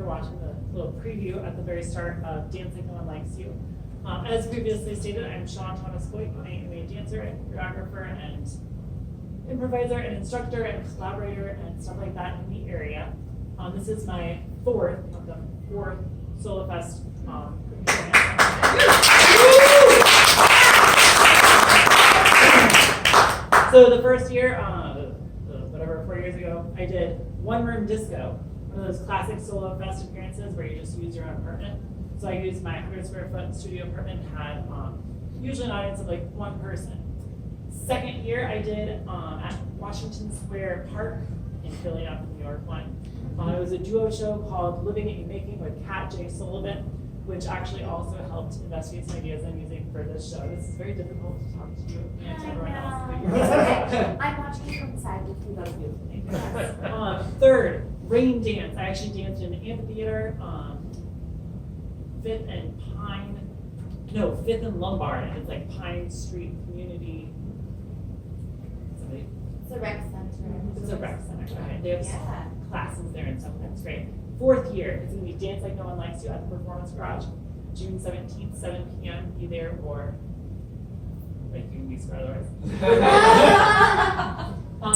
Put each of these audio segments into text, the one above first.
for watching the little preview at the very start of Dance Like No One Likes You. As previously stated, I'm Sean Thomas Boyt. I am a dancer and choreographer and improviser and instructor and collaborator and stuff like that in the area. This is my fourth SoLow Fest experience. So the first year, 4 years ago, I did One Room Disco, one of those classic SoLow Fest appearances where you just use your own apartment. So I used my 100 square foot studio apartment, had usually an audience of like one person. Second year I did at Washington Square Park in Philly, up in New York one. It was a duo show called Living It and Making with Kat J. Sullivan, which actually also helped investigate some ideas I'm using for this show. This is very difficult to talk to you and to everyone else. I'm watching you from the side with you. That's beautiful. Third, rain dance. I actually danced in an amphitheater, 5th and Lombard, and it's like Pine Street Community. It's a rec center. It's a rec center. Okay. They have classes there and stuff. That's great. Fourth year, it's going to be Dance Like No One Likes You at the Performance Garage, June 17th, 7 p.m. Be there or like you can be spread otherwise.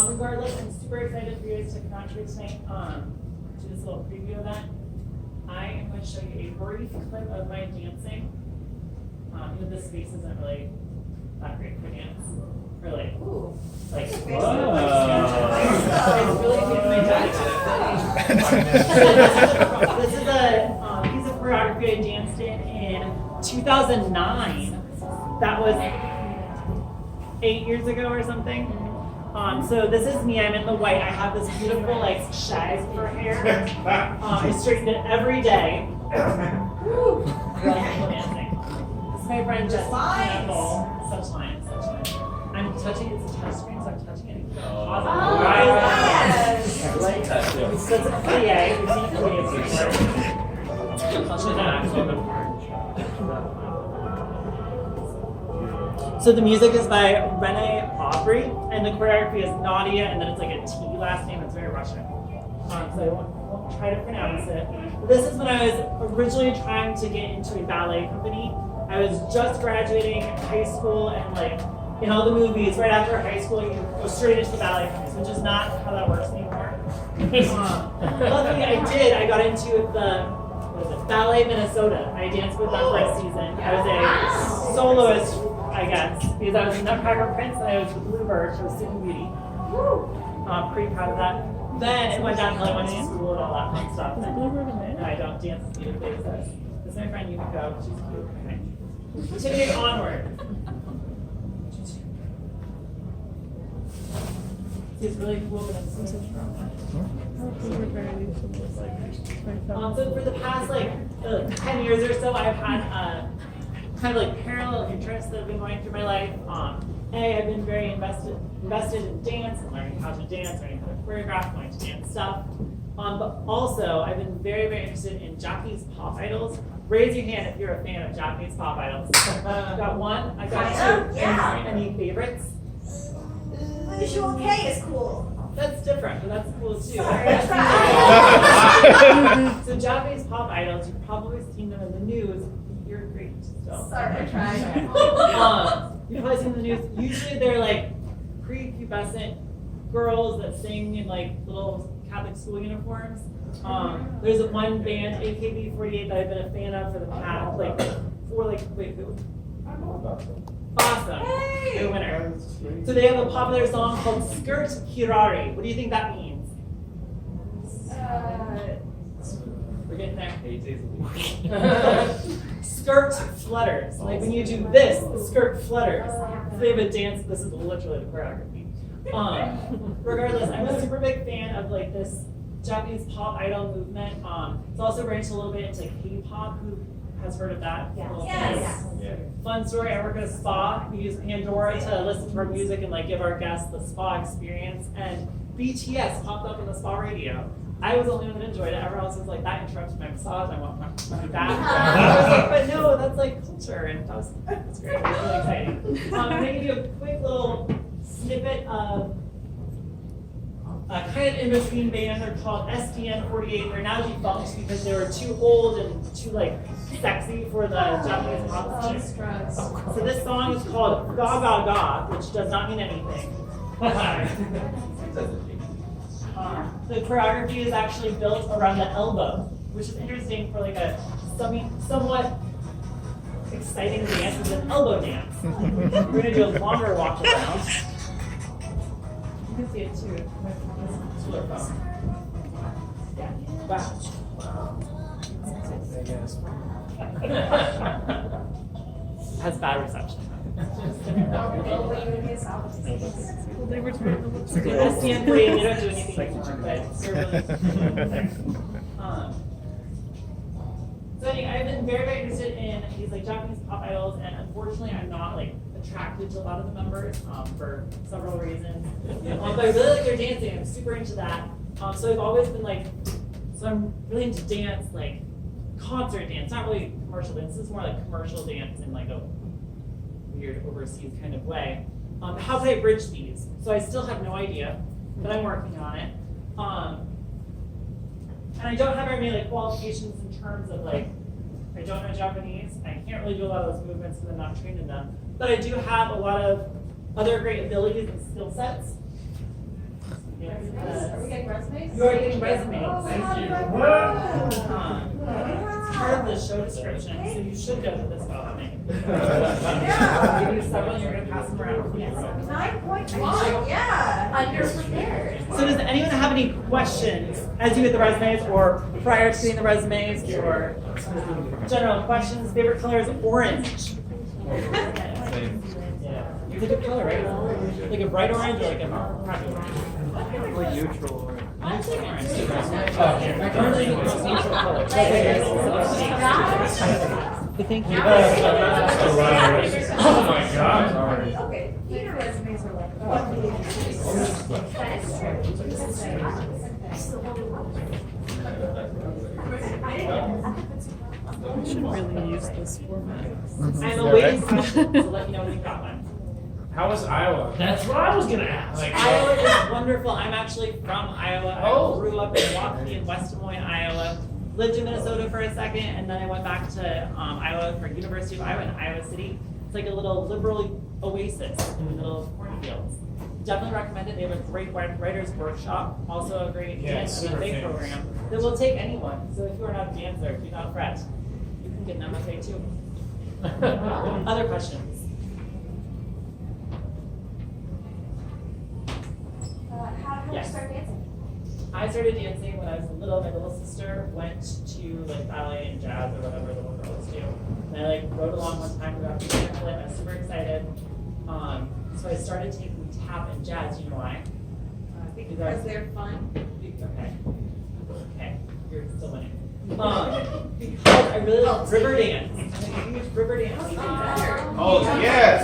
Regardless, I'm super excited for you guys to come out here tonight to this little preview event. I am going to show you a brief clip of my dancing. This space isn't really that great for dance. Or like, it's really good for my dance. This is a piece of choreography I danced in 2009. That was 8 years ago or something. So this is me. I'm in the white. I have this beautiful like shag for hair. I straighten it every day. Dancing. This is my friend Jessica Campbell. Such lines. I'm touching. It's a touch screen, so I'm touching it. Awesome. Yes. I like that too. So it's a plie. We've seen plies before. I'll show that actually. So the music is by Renee Aubrey, and the choreography is Nadia, and then it's like a T last name. It's very Russian. So I won't try to pronounce it. But this is when I was originally trying to get into a ballet company. I was just graduating high school, and like in all the movies, right after high school, you go straight into the ballet companies, which is not how that works anymore. Luckily, I did. I got into the Ballet Minnesota. I danced with them for a season. I was a soloist, I guess, because I was a Nutcracker Prince and I was the Bluebird, so I was Sleeping Beauty. Pretty proud of that. Then it went downhill. I went to school and all that fun stuff. And I don't dance as beautifully as this. This is my friend Yumiko. She's cute. Okay. Continuing onward. It's really cool, but I'm so strong. So for the past 10 years or so, I've had kind of like parallel interests that have been going through my life. I've been very invested in dance and learning how to dance, learning how to choreograph, going to dance stuff. But also, I've been very, very interested in Japanese pop idols. Raise your hand if you're a fan of Japanese pop idols. I've got one, I've got two. Yeah. Any favorites? Visual K is cool. That's different, but that's cool too. Sorry, I tried. So Japanese pop idols, you've probably seen them in the news. You're great still. Sorry, I tried. You've probably seen the news. Usually they're like prepubescent girls that sing in like little Catholic school uniforms. There's one band, AKB48, that I've been a fan of for the past Awesome. Hey! Good winner. So they have a popular song called Skirt Hirari. What do you think that means? We're getting there. 8 days a week. Skirt flutters. Like when you do this, the skirt flutters. So they have a dance. This is literally the choreography. Regardless, I'm a super big fan of like this Japanese pop idol movement. It's also branched a little bit into K-pop. Who has heard of that? Yes. Yeah. Fun story, I work at a spa. We use Pandora to listen to our music and like give our guests the spa experience. And BTS popped up on the spa radio. I was the only one that enjoyed it. Everyone else was like, that interrupts my massage. I want my back. I was like, but no, that's like culture. And that's great. It was really exciting. I'm going to give you a quick little snippet of kind of in between band. They're called SDN48. They're now defunct because they were too old and too like sexy for the Japanese pop scene. So this song is called Ga Ga Ga, which does not mean anything. The choreography is actually built around the elbow, which is interesting for like a somewhat exciting dance. It's an elbow dance. We're gonna do a longer walk around. You can see it too. Yeah. Wow. Has bad reception. They were trying to look SDN free, they don't do anything anymore, but they're really so anyway, I've been very, very interested in these like Japanese pop idols, and unfortunately I'm not like attracted to a lot of the members for several reasons. But I really like their dancing, I'm super into that. So I've always been like, so I'm really into dance, like concert dance, not really commercial dance. This is more like commercial dance in like a weird overseas kind of way. How can I bridge these? So I still have no idea, but I'm working on it. And I don't have very many like qualifications in terms of like, I don't know Japanese. I can't really do a lot of those movements because I'm not trained in them. But I do have a lot of other great abilities and skill sets. Are we getting resumes? You are getting resumes. Oh, Thank you. It's part of the show description, so you should go to this about me. I'll give you several, and you're going to pass them around. 9.1, yeah. Underprepared. So does anyone have any questions as you get the resumes, or prior to seeing the resumes, or general questions? Favorite color is orange. It's a good color, right? Like a bright orange or like a crappy orange? Like neutral orange. I think orange. Orange is the most neutral color. Thank you. Oh my god. Okay, your resumes are like. We should really use this format. I'm awaiting questions to let you know when you got one. How was Iowa? That's what I was gonna ask. Iowa is wonderful. I'm actually from Iowa. Oh. I grew up in Waukee in West Des Moines, Iowa. Lived in Minnesota for a second, and then I went back to Iowa for University of Iowa in Iowa City. It's like a little liberal oasis in the middle of cornfields. Definitely recommend it. They have a great writers workshop, also a great dance super MFA famous. program that will take anyone. So if you are not a dancer, do not fret. You can get an MFA too. Other questions? How did you Yes. start dancing? I started dancing when I was little. My little sister went to like ballet and jazz or whatever the little girls do. And I like rode along one time. We got to pamphlet. I was super excited. So I started taking tap and jazz. You know why? I think you guys. Because they're fun. Okay. Okay. You're still winning. Because I really like river dance. I'm like a huge river dance. Oh, yes.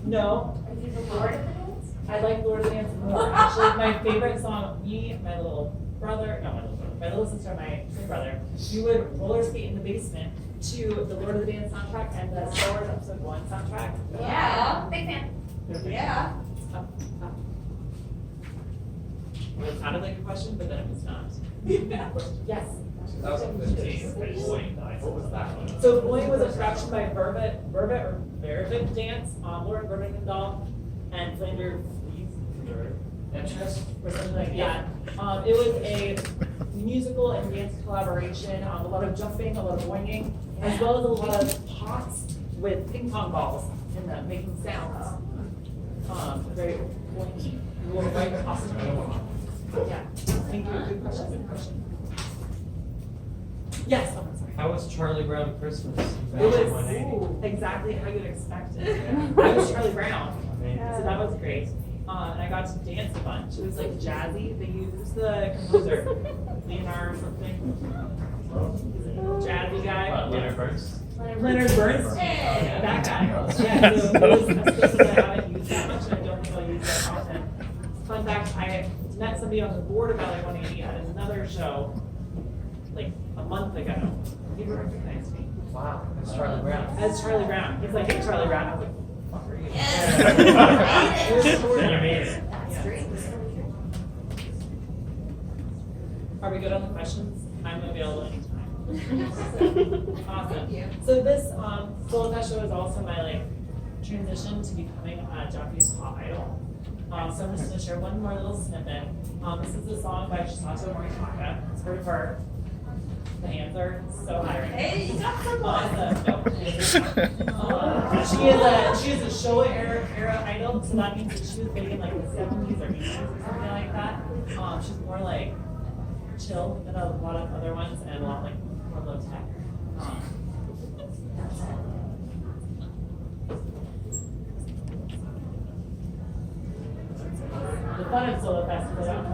No. Are you the Lord of the Dance? I like Lord of the Dance more. Actually, my favorite song, me, my little brother, no, my little sister, my twin brother, we would roller skate in the basement to the Lord of the Dance soundtrack and the Star Wars Episode 1 soundtrack. Yeah. Big fan. Yeah. Well, it sounded like a question, but then it was not. Yes. 2015. What was that one? So Boyt was a production by Vervet Dance, Lauren Bernardindahl, and Flander Interest? or something like that. It was a musical and dance collaboration, a lot of jumping, a lot of boinging, as well as a lot of pots with ping pong balls in them making sounds. Very boingy. You were right awesome. Yeah. Thank you. Good question. Good question. Yes. Oh, sorry. How was Charlie Brown Christmas? It was exactly how you'd expect it. I was Charlie Brown, so that was great. And I got to dance a bunch. It was like jazzy. They used the composer, Leonard something. He's a jazzy guy. Leonard Burns? Leonard Burns. That guy. Yeah, so it was a skill that I haven't used that much, and I don't think I'll use that often. Fun fact, I met somebody on the board of Ballet 180 at another show like a month ago. He recognized me. Wow, that's Charlie Brown. As Charlie Brown. He's like, hey, Charlie Brown. I was like, fuck are you? Yes. It was short. You made it. Yeah. Are we good on the questions? I'm available anytime. Awesome. Thank you. So this solo show is also my like transition to becoming a Japanese pop idol. So I'm just gonna share one more little snippet. This is a song by Chisato Moritaka. It's heard of her. The hands are so high right now. Hey, you got someone. She is a Showa era idol, so that means that she was big in like the 70s or 80s or something like that. She's more like chill than a lot of other ones and a lot like more low tech. The fun of Solo Fest is I don't